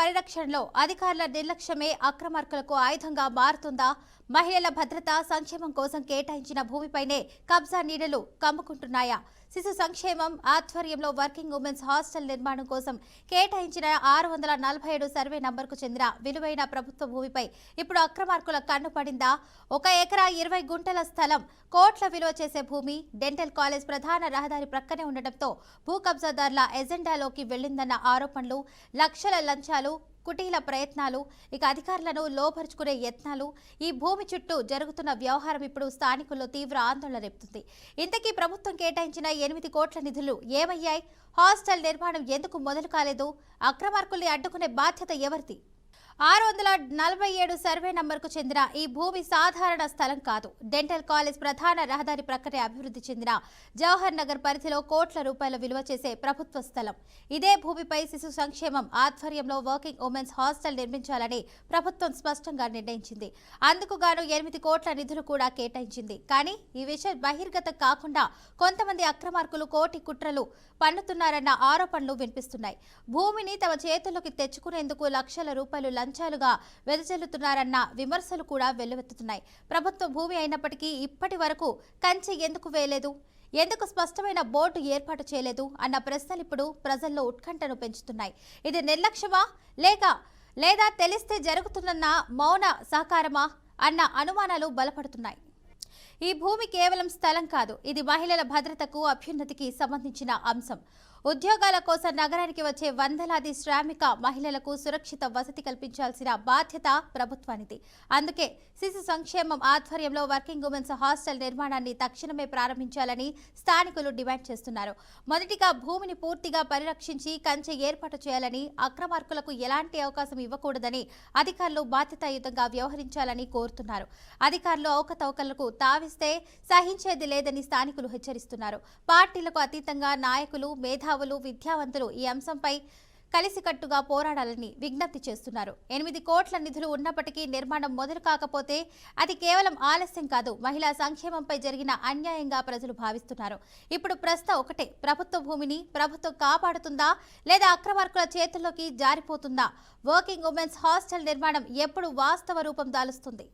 పరిరక్షణలో అధికారుల నిర్లక్ష్యమే అక్రమార్కులకు ఆయుధంగా మారుతుందా? మహిళల భద్రత సంక్షేమం కోసం కేటాయించిన భూమిపైనే కబ్జా నీడలు కమ్ముకుంటున్నాయా? శిశు సంక్షేమం ఆధ్వర్యంలో వర్కింగ్ ఉమెన్స్ హాస్టల్ నిర్మాణం కోసం కేటాయించిన 647 సర్వే నంబర్కు చెందిన విలువైన ప్రభుత్వ భూమిపై ఇప్పుడు అక్రమార్కుల కన్ను పడిందా? 1 ఎకరా 20 గుంటల స్థలం, కోట్ల విలువ చేసే భూమి డెంటల్ కాలేజ్ ప్రధాన రహదారి ప్రక్కనే ఉండటంతో భూ కబ్జాదారుల ఎజెండాలోకి వెళ్లిందన్న ఆరోపణలు, లక్షల లంచాలు, కుటీల ప్రయత్నాలు, ఇక అధికారులను లోపరుచుకునే యత్నాలు, ఈ భూమి చుట్టూ జరుగుతున్న వ్యవహారం ఇప్పుడు స్థానికుల్లో తీవ్ర ఆందోళన రేపుతుంది. ఇంతకీ ప్రభుత్వం కేటాయించిన 8 కోట్ల నిధులు ఏమయ్యాయి? హాస్టల్ నిర్మాణం ఎందుకు మొదలు కాలేదు? అక్రమార్కుల్ని అడ్డుకునే బాధ్యత ఎవరిది? 647 సర్వే నంబర్కు చెందిన ఈ భూమి సాధారణ స్థలం కాదు. డెంటల్ కాలేజ్ ప్రధాన రహదారి ప్రక్కనే అభివృద్ధి చెందిన జవహర్ నగర్ పరిధిలో కోట్ల రూపాయల విలువ చేసే ప్రభుత్వ స్థలం. ఇదే భూమిపై శిశు సంక్షేమం ఆధ్వర్యంలో వర్కింగ్ ఉమెన్స్ హాస్టల్ నిర్మించాలని ప్రభుత్వం స్పష్టంగా నిర్ణయించింది. అందుకు గాను 8 కోట్ల నిధులు కూడా కేటాయించింది. కానీ ఈ విషయం బహిర్గతం కాకుండా కొంతమంది అక్రమార్కులు కోటి కుట్రలు పన్నుతున్నారన్న ఆరోపణలు వినిపిస్తున్నాయి. భూమిని తమ చేతుల్లోకి తెచ్చుకునేందుకు లక్షల రూపాయలు లంచాలుగా వెదజల్లుతున్నారన్న విమర్శలు కూడా వెల్లువెత్తుతున్నాయి. ప్రభుత్వ భూమి అయినప్పటికీ ఇప్పటి వరకు కంచె ఎందుకు వేయలేదు? ఎందుకు స్పష్టమైన బోర్డు ఏర్పాటు చేయలేదు అన్న ప్రశ్నలు ఇప్పుడు ప్రజల్లో ఉత్కంఠను పెంచుతున్నాయి. ఇది నిర్లక్ష్యమా లేదా తెలిస్తే జరుగుతున్న మౌన సహకారమా అన్న అనుమానాలు బలపడుతున్నాయి. ఈ భూమి కేవలం స్థలం కాదు, ఇది మహిళల భద్రతకు, అభ్యున్నతికి సంబంధించిన అంశం. ఉద్యోగాల కోసం నగరానికి వచ్చే వందలాది శ్రామిక మహిళలకు సురక్షిత వసతి కల్పించాల్సిన బాధ్యత ప్రభుత్వానిది. అందుకే శిశు సంక్షేమం ఆధ్వర్యంలో వర్కింగ్ ఉమెన్స్ హాస్టల్ నిర్మాణాన్ని తక్షణమే ప్రారంభించాలని స్థానికులు డిమాండ్ చేస్తున్నారు. మొదటిగా భూమిని పూర్తిగా పరిరక్షించి కంచె ఏర్పాటు చేయాలని, అక్రమార్కులకు ఎలాంటి అవకాశం ఇవ్వకూడదని అధికారులు బాధ్యతాయుతంగా వ్యవహరించాలని కోరుతున్నారు. అధికారులు అవకతవకలకు తావిస్తే సహించేది లేదని స్థానికులు హెచ్చరిస్తున్నారు. పార్టీలకు అతీతంగా నాయకులు, మేధావులు, విద్యావంతులు ఈ అంశంపై కలిసికట్టుగా పోరాడాలని విజ్ఞప్తి చేస్తున్నారు. 8 కోట్ల నిధులు ఉన్నప్పటికీ నిర్మాణం మొదలు కాకపోతే అది కేవలం ఆలస్యం కాదు, మహిళా సంక్షేమంపై జరిగిన అన్యాయంగా ప్రజలు భావిస్తున్నారు. ఇప్పుడు ప్రశ్న ఒకటే, ప్రభుత్వ భూమిని ప్రభుత్వం కాపాడుతుందా లేదా అక్రమార్కుల చేతుల్లోకి జారిపోతుందా? వర్కింగ్ ఉమెన్స్ హాస్టల్ నిర్మాణం ఎప్పుడు వాస్తవ రూపం దాలుస్తుంది?